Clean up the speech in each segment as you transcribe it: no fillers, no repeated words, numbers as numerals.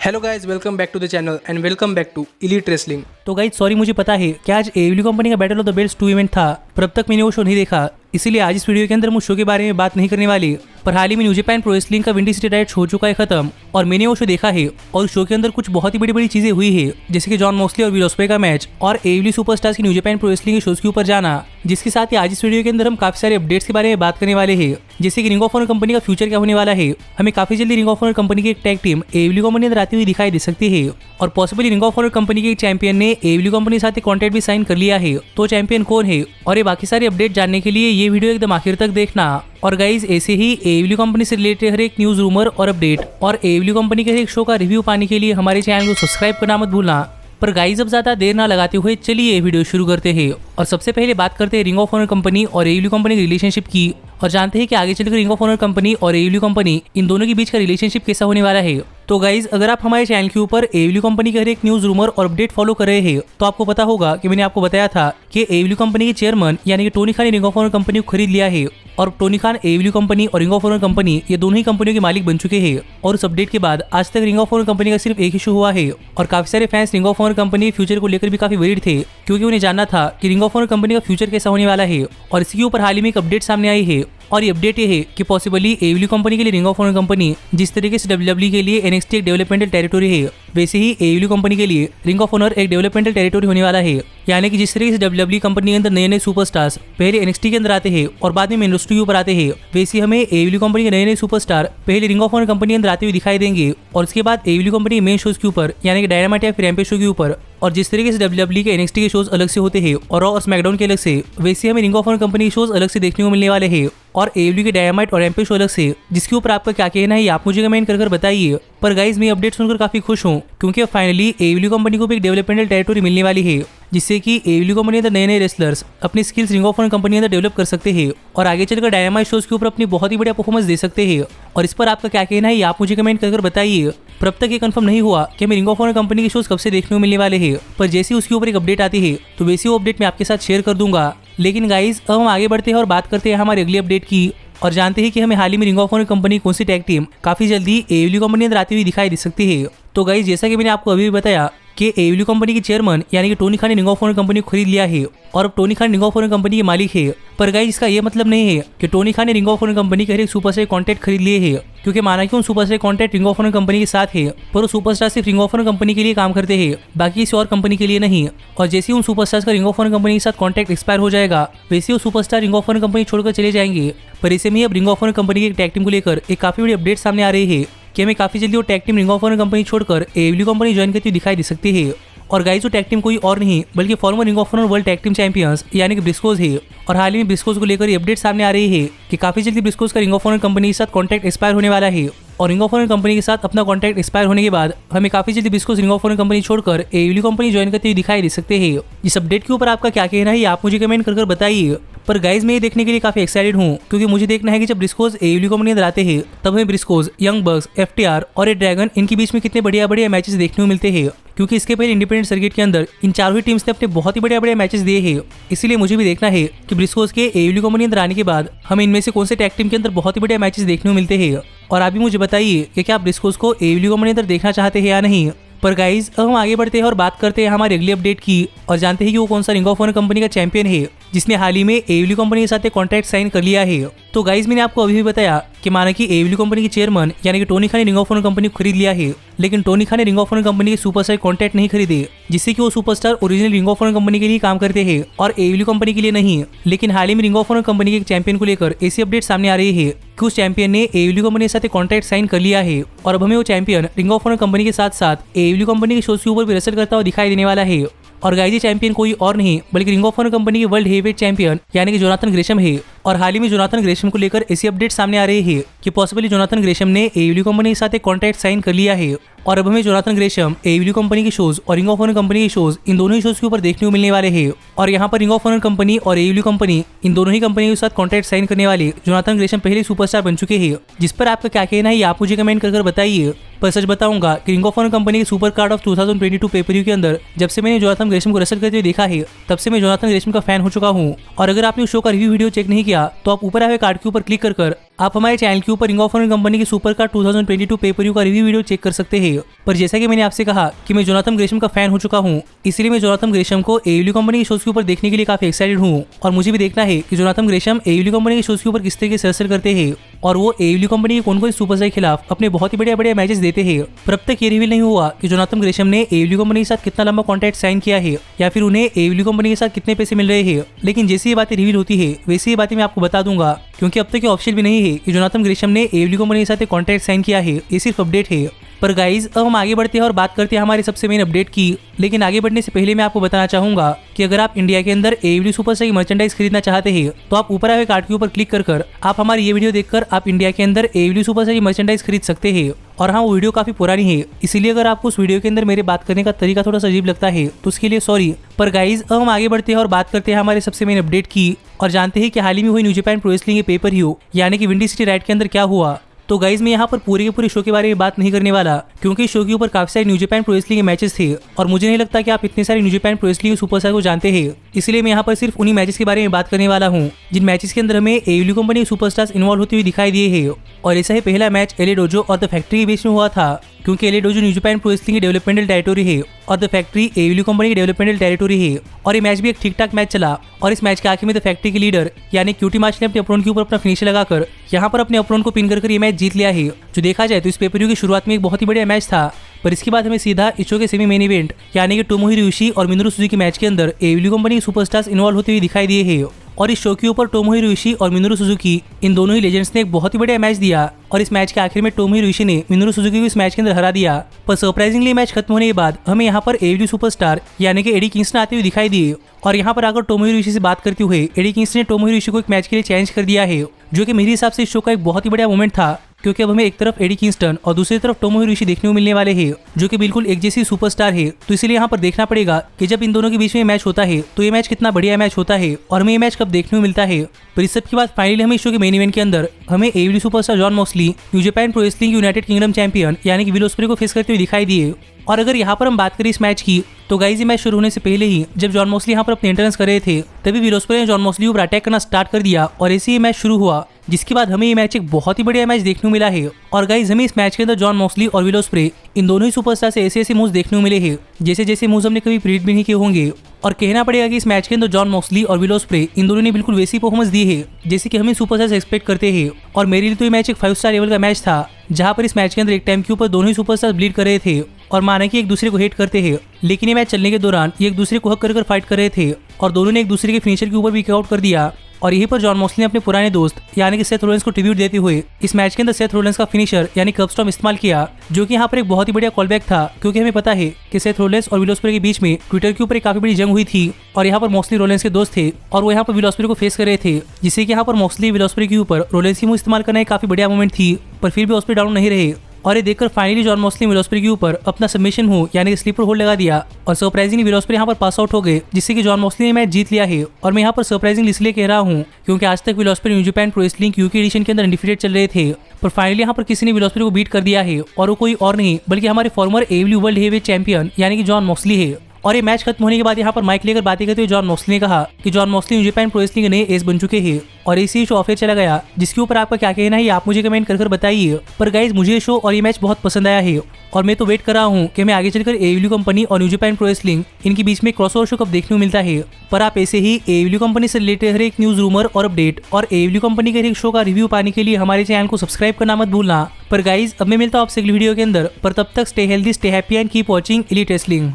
Hello guys, welcome back to the channel and welcome back to elite wrestling. तो guys sorry, मुझे पता है कि आज एडब्ल्यू कंपनी का battle of the belts 2 event था, पर अब तक मैंने वो शो नहीं देखा, इसीलिए आज इस वीडियो के अंदर हम उस शो के बारे में बात नहीं करने वाले। पर हाल ही में न्यू जापान प्रो रेसलिंग का विंडी सिटी राइट्स हो चुका है खत्म और मैंने वो शो देखा है और उस शो के अंदर कुछ बहुत ही बड़ी बड़ी चीजें हुई है, जैसे कि जॉन मोक्सली और विल ओस्प्रे का मैच और एडब्ल्यू सुपरस्टार्स की न्यू जापान प्रो रेसलिंग के शोज के ऊपर जाना। जिसके साथ ही आज इस वीडियो के अंदर हम काफी सारे अपडेट्स के बारे में बात करने वाले हैं, जैसे कि रिंग ऑफ ऑनर कंपनी का फ्यूचर क्या होने वाला है। हमें काफी जल्दी रिंग ऑफ ऑनर कंपनी की एक टैग टीम एडब्ल्यू कंपनी अंदर आती हुई दिखाई दे सकती है और possibly Ring of Honor company के एक चैंपियन ने एडब्ल्यू कंपनी के साथ एक कॉन्ट्रैक्ट भी साइन कर लिया है। तो चैंपियन कौन है और ये बाकी सारे अपडेट जानने के लिए ये वीडियो एकदम आखिर तक देखना। और गाइज ऐसे ही एडब्ल्यू कंपनी से रिलेटेड हर एक न्यूज, रूमर और अपडेट और एडब्ल्यू कंपनी के हर एक शो का रिव्यू पाने के लिए हमारे चैनल को सब्सक्राइब करना मत भूलना। पर गाइज अब ज्यादा देर ना लगाते हुए चलिए वीडियो शुरू करते हैं और सबसे पहले बात करते हैं रिंग ऑफ ऑनर कंपनी और एडब्ल्यू कंपनी के रिलेशनशिप की और जानते हैं कि आगे चलकर रिंग ऑफ ऑनर कंपनी और एडब्ल्यू कंपनी इन दोनों के बीच का रिलेशनशिप कैसा होने वाला है। तो गाइज अगर आप हमारे चैनल के ऊपर एडब्ल्यू कंपनी के हर एक न्यूज, रूमर और अपडेट फॉलो कर रहे हैं तो आपको पता होगा कि मैंने आपको बताया था कि एडब्ल्यू कंपनी के चेयरमैन यानी कि टोनी खान ने रिंग ऑफ ऑनर कंपनी को खरीद लिया है और टोनी खान एडब्ल्यू कंपनी और रिंग ऑफ ऑनर कंपनी ये दोनों ही कंपनियों के मालिक बन चुके हैं। और उस अपडेट के बाद आज तक रिंग ऑफ ऑनर कंपनी का सिर्फ एक ही शो हुआ है और काफी सारे fans Ring of Honor company के फ्यूचर को लेकर भी काफी वरीड थे, क्योंकि उन्हें जानना था कि रिंग ऑफ ऑनर कंपनी का फ्यूचर कैसा होने वाला है। और इसके ऊपर हाल ही में एक अपडेट सामने आई है और ये अपडेट ये है कि पॉसिबली एडब्ल्यू कंपनी के लिए रिंग ऑफ ऑनर कंपनी जिस तरीके से डब्ल्यूडब्ल्यूई के लिए एनएक्सटी एक डेवलपमेंटल टेरिटोरी है, वैसे ही एडब्ल्यू कंपनी के लिए रिंग ऑफ ऑनर एक डेवलपमेंटल टेरिटोरी होने वाला है। यानी कि जिस तरीके से डब्ल्यूडब्ल्यूई कंपनी के अंदर नए नए सुपरस्टार्स पहले एनएक्सटी के अंदर आते हैं और बाद में मेन रोस्टर के ऊपर आते हैं, वैसे हमें एडब्ल्यू कंपनी के नए नए सुपरस्टार पहले रिंग ऑफ ऑनर कंपनी के अंदर आते हुए दिखाई देंगे और उसके बाद एडब्ल्यू कंपनी मेन शोज के ऊपर यानी कि डायनामाइट या फिर रैम्पेज शो के ऊपर। और जिस तरीके से डब्ल्यूडब्ल्यूई के एनएक्सटी के शोज अलग से होते हैं और रॉ और स्मैकडाउन के अलग से, वैसे हमें रिंग ऑफ ऑनर कंपनी के शोज अलग से देखने को मिलने वाले हैं और एडब्ल्यू के डायनामाइट और रैम्पेज शो अलग से, जिसके ऊपर आपका क्या कहना है आप मुझे कमेंट कर बताइए। पर गाइज मैं अपडेट सुनकर काफी खुश हूँ, क्योंकि फाइनली एडब्ल्यू कंपनी को भी एक डेवलपमेंटल टेरिटोरी मिलने वाली है, जिससे कि एडब्ल्यू कंपनी अंदर नए नए रेसलर्स अपनी skills Ring of Honor company अंदर डेवलप कर सकते हैं और आगे चलकर डायनामाइट शोज के ऊपर अपनी बहुत ही बढ़िया परफॉर्मेंस दे सकते हैं। और इस पर आपका क्या कहना है आप मुझे कमेंट कर बताइए। पर अब तक ये कंफर्म नहीं हुआ कि हमें रिंग ऑफ ऑनर कंपनी के शोज कब से देखने को मिलने वाले हैं, पर जैसे उसके ऊपर एक अपडेट आती है तो वैसे वो अपडेट मैं आपके साथ शेयर कर दूंगा। लेकिन गाइज अब हम आगे बढ़ते हैं और बात करते हैं हमारे अगली अपडेट की और जानते हैं कि हमें हाल ही में रिंग ऑफ ऑनर कंपनी कौन सी टैग टीम काफी जल्दी एडब्ल्यू कंपनी अंदर आती हुई दिखाई दे सकती है। तो गाइज जैसा कि मैंने आपको अभी भी बताया कि एडब्ल्यू कंपनी के चेयरमैन यानी कि टोनी खान ने रिंग ऑफ ऑनर कंपनी को खरीद लिया है और अब Tony Khan Ring of Honor company के मालिक है। पर गाइस इसका ये मतलब नहीं है कि टोनी खान ने रिंग ऑफ ऑनर कंपनी के हर एक सुपरस्टार कॉन्ट्रैक्ट खरीद लिए हैं, क्योंकि माना कि उन superstar contract Ring of Honor company के साथ है, पर वो सुपरस्टार सिर्फ रिंग ऑफ ऑनर कंपनी के लिए काम करते हैं, बाकी किसी और कंपनी के लिए नहीं। और जैसे ही उन सुपरस्टार्स का रिंग ऑफ ऑनर कंपनी के साथ कॉन्ट्रैक्ट एक्सपायर हो जाएगा, वैसे वो superstar Ring of Honor company छोड़कर चले जाएंगे। पर ऐसे में अब रिंग ऑफ ऑनर कंपनी की एक टैग टीम को लेकर एक काफी बड़ी अपडेट सामने आ रही है कि हमें काफी जल्दी वो tag team Ring of Honor company छोड़कर एडब्ल्यू कंपनी ज्वाइन करती हुई दिखाई दे सकती है। और गाइस वो टैग टीम कोई और नहीं बल्कि former Ring of Honor world tag team champions यानी कि ब्रिस्कोज है। और हाल ही में ब्रिस्कोज को लेकर ये अपडेट सामने आ रही है कि काफी जल्दी ब्रिस्कोज का रिंग ऑफ ऑनर कंपनी के साथ कॉन्ट्रैक्ट एक्सपायर होने वाला है और रिंग ऑफ ऑनर कंपनी के साथ अपना कॉन्ट्रैक्ट एक्सपायर होने के बाद हमें काफी जल्दी ब्रिस्कोज रिंग ऑफ ऑनर कंपनी छोड़कर एडब्ल्यू कंपनी ज्वाइन करते हुए दिखाई दे सकते हैं। इस अपडेट के ऊपर आपका क्या कहना है आप मुझे कमेंट कर बताइए। पर गाइज मैं ये देखने के लिए काफी एक्साइटेड हूँ, क्योंकि मुझे देखना है कि जब ब्रिस्कोज एडब्ल्यू कंपनी अंदर आते हैं तब हमें ब्रिस्कोज, यंग बग्स, एफटीआर और ए ड्रैगन इनके बीच में कितने बढ़िया बढ़िया मैचेस देखने को मिलते हैं, क्योंकि इसके पहले इंडिपेंडेंट सर्किट के अंदर इन चारों ही टीम्स ने अपने बहुत ही बढ़िया बढ़िया मैचेस दिए हैं। इसीलिए मुझे भी देखना है कि ब्रिस्कोज के एडब्ल्यू कंपनी अंदर आने के बाद हमें इनमें से कौन से टैग टीम के अंदर बहुत ही बढ़िया मैचेस देखने को मिलते हैं। और आप भी मुझे बताइए कि क्या आप ब्रिस्कोज को एडब्ल्यू कंपनी अंदर देखना चाहते हैं या नहीं। पर गाइज अब हम आगे बढ़ते हैं और बात करते हैं हमारी अगली अपडेट की और जानते हैं कि वो कौन सा रिंग ऑफ ऑनर कंपनी का चैंपियन है जिसने हाल ही में एडब्ल्यू कंपनी के साथ एक कॉन्ट्रैक्ट साइन कर लिया है। तो गाइज मैंने आपको अभी भी बताया कि माना कि एडब्ल्यू कंपनी के चेयरमैन यानी कि टोनी खान ने रिंग ऑफ ऑनर कंपनी को खरीद लिया है, लेकिन टोनी खान ने रिंग ऑफ ऑनर कंपनी के सुपरस्टार कॉन्ट्रैक्ट नहीं खरीदे, जिससे कि वो superstar original Ring of Honor company के लिए काम करते हैं और एडब्ल्यू कंपनी के लिए नहीं। लेकिन हाल ही में रिंग ऑफ ऑनर कंपनी के एक चैंपियन को लेकर ऐसी अपडेट सामने आ रही है कि उस चैंपियन ने एडब्ल्यू कंपनी के साथ एक कॉन्ट्रैक्ट साइन कर लिया है और अब हमें वो champion Ring of Honor company के साथ साथ एडब्ल्यू कंपनी के शोज के ऊपर भी रेसल करता हुआ दिखाई देने वाला है। और गाइज चैंपियन कोई और नहीं बल्कि रिंग ऑफ ऑनर कंपनी के वर्ल्ड हेवीवेट चैंपियन यानी कि जोनाथन ग्रेशम है। और हाल ही में जोनाथन ग्रेशम को लेकर ऐसी अपडेट सामने आ रही है कि पॉसिबली जोनाथन ग्रेशम ने एडब्ल्यू कंपनी के साथ एक कॉन्ट्रैक्ट साइन कर लिया है और अब हमें जोनाथन ग्रेशम एडब्ल्यू कंपनी के शोज और रिंग ऑफ ऑनर कंपनी के शोज इन दोनों ही शोज के ऊपर देखने को मिलने वाले हैं। और यहाँ पर रिंग ऑफ ऑनर कंपनी और एडब्ल्यू कंपनी इन दोनों ही कंपनी के साथ कॉन्ट्रैक्ट साइन करने वाले जोनाथन ग्रेशम पहले सुपरस्टार बन चुके हैं, जिस पर आपका क्या कहना है आप मुझे कमेंट कर बताइए। पर सच बताऊंगा कि रिंग ऑफ ऑनर कंपनी के सुपर कार्ड ऑफ 2022 पेपर के अंदर जब से मैंने जोनाथन ग्रेशम को रेसल करते हुए देखा है तब से मैं जोनाथन ग्रेशम का फैन हो चुका हूँ। और अगर आपने उस शो का रिव्यू वीडियो चेक नहीं किया तो आप ऊपर आए कार्ड के ऊपर क्लिक कर आप हमारे चैनल के ऊपर रिंग ऑफ ऑनर कंपनी की सुपर कार 2022 पेपर व्यू का रिव्यू वीडियो चेक कर सकते हैं। पर जैसा कि मैंने आपसे कहा कि मैं जोनाथन ग्रेशम का फैन हो चुका हूँ, इसलिए मैं जोनाथन ग्रेशम को एडब्ल्यू कंपनी के शोज के ऊपर देखने के लिए काफी एक्साइटेड हूँ और मुझे भी देखना है कि जोनाथन ग्रेशम एडब्ल्यू कंपनी के शोज के ऊपर किस तरीके से असर करते हैं और वो एडब्ल्यू कंपनी के कौन कौन सुपरस्टार के खिलाफ अपने बहुत ही बढ़िया मैचेस देते हैं। पर अब तक ये रिवील नहीं हुआ कि जोनाथन ग्रेशम ने एडब्ल्यू कंपनी के साथ कितना लंबा कॉन्ट्रैक्ट साइन किया है या फिर उन्हें एडब्ल्यू कंपनी के साथ कितने पैसे मिल रहे हैं। लेकिन जैसे ये बातें रिवील होती है वैसे ये बातें मैं आपको बता दूंगा, क्योंकि अब तक ये ऑफिशियल भी नहीं है कि जोनाथन ग्रेशम ने एडब्ल्यू कंपनी के साथ एक कॉन्ट्रैक्ट साइन किया है। ये सिर्फ अपडेट है। पर गाइज अब हम आगे बढ़ते हैं और बात करते हैं हमारे सबसे मेन अपडेट की। लेकिन आगे बढ़ने से पहले मैं आपको बताना चाहूंगा कि अगर आप इंडिया के अंदर एडब्ल्यू सुपरस्टार की मर्चेंडाइज खरीदना चाहते हैं तो आप ऊपर आए कार्ड के ऊपर क्लिक कर आप हमारी ये वीडियो देखकर आप इंडिया के अंदर एडब्ल्यू सुपरस्टार की मर्चेंडाइज खरीद सकते हैं। और हाँ, वो वीडियो काफी पुरानी है, इसीलिए अगर आपको उस वीडियो के अंदर मेरे बात करने का तरीका थोड़ा सा अजीब लगता है तो उसके लिए सॉरी। पर गाइज अब हम आगे बढ़ते हैं और बात करते हैं हमारे सबसे मेन अपडेट की और जानते हैं कि हाल ही में हुई न्यू जापान प्रो रेसलिंग के पेपर व्यू यानी कि विंडी सिटी राइड के अंदर क्या हुआ। तो गाइज मैं यहाँ पर पूरे के पूरे शो के बारे में बात नहीं करने वाला, क्योंकि शो के ऊपर काफी सारे न्यू जापान प्रो रेसलिंग के मैचेस थे और मुझे नहीं लगता कि आप इतने सारे न्यू जापान प्रो रेसलिंग के सुपरस्टार को जानते हैं। इसलिए मैं यहाँ पर सिर्फ उन्हीं मैचेस के बारे में बात करने वाला हूँ जिन मैचेस के अंदर हमें एडब्ल्यू कंपनी के सुपरस्टार्स इन्वॉल्व होते हुए दिखाई दिए हैं। और ऐसा ही पहला मैच एलए डोजो और द फैक्ट्री के बीच में हुआ था, क्योंकि LA dojo new Japan Pro wrestling की डेवलपमेंटल टेरिटोरी है और द फैक्ट्री एडब्ल्यू कंपनी की डेवलपमेंटल टेरिटोरी है। और ये मैच भी एक ठीक ठाक मैच चला और इस मैच के आखिर में द फैक्ट्री के लीडर यानी क्यूटी मार्च ने अपने अपोनेंट के ऊपर अपना फिनिशर लगाकर यहाँ पर अपने अपोनेंट को पिन कर ये मैच जीत लिया है। जो देखा जाए तो इस पेपर व्यू की शुरुआत में एक बहुत ही बढ़िया मैच था, पर इसके बाद हमें सीधा इस शो के सेमी मेन इवेंट यानी कि टोमोहिरो इशिई और मिनोरू सुजुकी मैच के अंदर एडब्ल्यू कंपनी के सुपरस्टार्स इन्वॉल्व होते हुए दिखाई दिए हैं। और इस शो के ऊपर टोमोहिरो इशिई और मिनोरू सुजुकी इन दोनों ही लेजेंड्स ने एक बहुत ही बढ़िया मैच दिया और इस मैच के आखिर में टोमोहिरो इशिई ने मिनोरू सुजुकी को इस मैच के अंदर हरा दिया। पर सरप्राइजिंगली मैच खत्म होने के बाद हमें यहाँ पर एडब्ल्यू सुपरस्टार यानी कि एडी किंग्स्टन आते हुए दिखाई दिए और यहाँ पर आकर टोमोहिरो इशिई से बात करते हुए एडी किंग्स्टन ने टोमोहिरो इशिई को एक मैच के लिए चैलेंज कर दिया है, जो कि मेरे हिसाब से इस शो का एक बहुत ही बढ़िया मोमेंट था, क्योंकि अब हमें एक तरफ एडी किंग्स्टन और दूसरी तरफ टोमोहिरो इशिई देखने को मिलने वाले हैं जो कि बिल्कुल एक जैसी सुपरस्टार है। तो इसलिए यहाँ पर देखना पड़ेगा कि जब इन दोनों के बीच में मैच होता है तो ये मैच कितना बढ़िया मैच होता है और हमें ये मैच कब देखने को मिलता है। पर इस सब के बाद फाइनली हमें इस शो के मेन इवेंट के अंदर हमें AEW superstar Jon Moxley New Japan Pro Wrestling United Kingdom champion यानी कि विल ओस्प्रे को फेस करते हुए दिखाई दिए। और अगर यहाँ पर हम बात करें इस मैच की तो गाइज ये मैच शुरू होने से पहले ही जब जॉन मॉक्सली यहाँ पर अपने एंट्रेंस कर रहे थे तभी विल ओस्प्रे ने जॉन मॉक्सली ऊपर अटैक करना स्टार्ट कर दिया और ऐसे ही मैच शुरू हुआ, जिसके बाद हमें ये मैच एक बहुत ही बढ़िया मैच देखने को मिला है। और गाइज हमें इस मैच के अंदर जॉन मॉक्सली और विल ओस्प्रे इन दोनों ही सुपरस्टार से ऐसे मूव्स देखने को मिले हैं जैसे जैसे मूव्स हमने कभी प्रेडिक्ट भी नहीं किए होंगे। और कहना पड़ेगा कि इस मैच के अंदर जॉन मॉक्सली और विल ओस्प्रे इन दोनों ने बिल्कुल वैसी परफॉर्मेंस दी है जैसे कि हमें सुपरस्टार से एक्सपेक्ट करते हैं। और मेरे लिए तो ये मैच एक 5 स्टार लेवल का मैच था, जहां पर इस मैच के अंदर एक टाइम के ऊपर दोनों ही सुपरस्टार ब्लीड कर रहे थे और माना कि एक दूसरे को हेट करते हैं, लेकिन ये मैच चलने के दौरान ये एक दूसरे को हक कर फाइट कर रहे थे और दोनों ने एक दूसरे के फिनिशर के ऊपर भी किक आउट कर दिया। और यहीं पर जॉन मॉक्सली ने अपने पुराने दोस्त यानी कि सेथ रोलेंस को ट्रिब्यूट देते हुए इस मैच के अंदर सेथ रोलेंस का फिनिशर यानी कर्ब स्टॉर्म इस्तेमाल किया, जो कि यहाँ पर एक बहुत ही बढ़िया कॉलबैक था, क्योंकि हमें पता है कि सेथ रोलेंस और विल ओस्प्रे के बीच में ट्विटर के ऊपर एक काफी बड़ी जंग हुई थी और यहाँ पर मॉक्सली रोलेंस के दोस्त थे और वो यहाँ पर विल ओस्प्रे को फेस कर रहे थे, जिससे कि यहाँ पर मॉक्सली विल ओस्प्रे के ऊपर रोलेंस की मूव इस्तेमाल करना एक काफी बढ़िया मोमेंट थी। पर फिर भी ओस्प्रे डाउन नहीं रहे और ये देखकर finally John Moxley will osprey के ऊपर अपना सबमिशन हो यानी कि स्लीपर होल्ड लगा दिया और सरप्राइजिंगली विल ओस्प्रे यहाँ पर पास आउट हो गए, जिससे कि जॉन मॉक्सली ने मैच जीत लिया है। और मैं यहाँ पर सरप्राइजिंगली इसलिए कह रहा हूँ क्योंकि आज तक Will Ospreay New Japan Pro Wrestling UK edition के अंदर अनडिफिटेड चल रहे थे, पर फाइनली यहाँ पर किसी ने विल ओस्प्रे को बीट कर दिया है और वो कोई और नहीं बल्कि हमारे फॉर्मर एडब्ल्यू वर्ल्ड हेवीवेट चैंपियन यानी कि जॉन मॉक्सली है। और ये मैच खत्म होने के बाद यहाँ पर माइक लेकर बातें करते हुए जॉन मॉक्सली ने कहा कि John Moxley New Japan Pro wrestling के नए एस बन चुके हैं और इसी शो ऑफर चला गया, जिसके ऊपर आपका क्या कहना है आप मुझे कमेंट कर बताइए। पर गाइज मुझे शो और ये मैच बहुत पसंद आया है और मैं तो वेट कर रहा हूँ कि मैं आगे चलकर एडब्ल्यू कंपनी और न्यू जापान प्रो रेसलिंग इनके बीच में क्रॉसओवर शो कब देखने को मिलता है। पर आप ऐसे ही एडब्ल्यू कंपनी से रिलेटेड हर एक न्यूज रूमर और अपडेट और एडब्ल्यू कंपनी के हर एक शो का रिव्यू पाने के लिए हमारे चैनल को सब्सक्राइब करना मत भूलना। पर गाइज अब मैं मिलता हूँ आपसे अगली वीडियो के अंदर, पर तब तक stay healthy, stay happy and keep watching elite wrestling.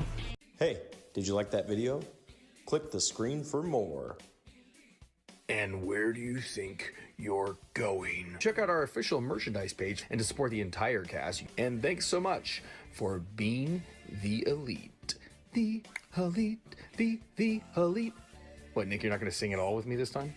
Hey, did you like that video? Click the screen for more. And where do you think you're going? Check out our official merchandise page and to support the entire cast. And thanks so much for being the elite. The elite. What, Nick, you're not going to sing it all with me this time?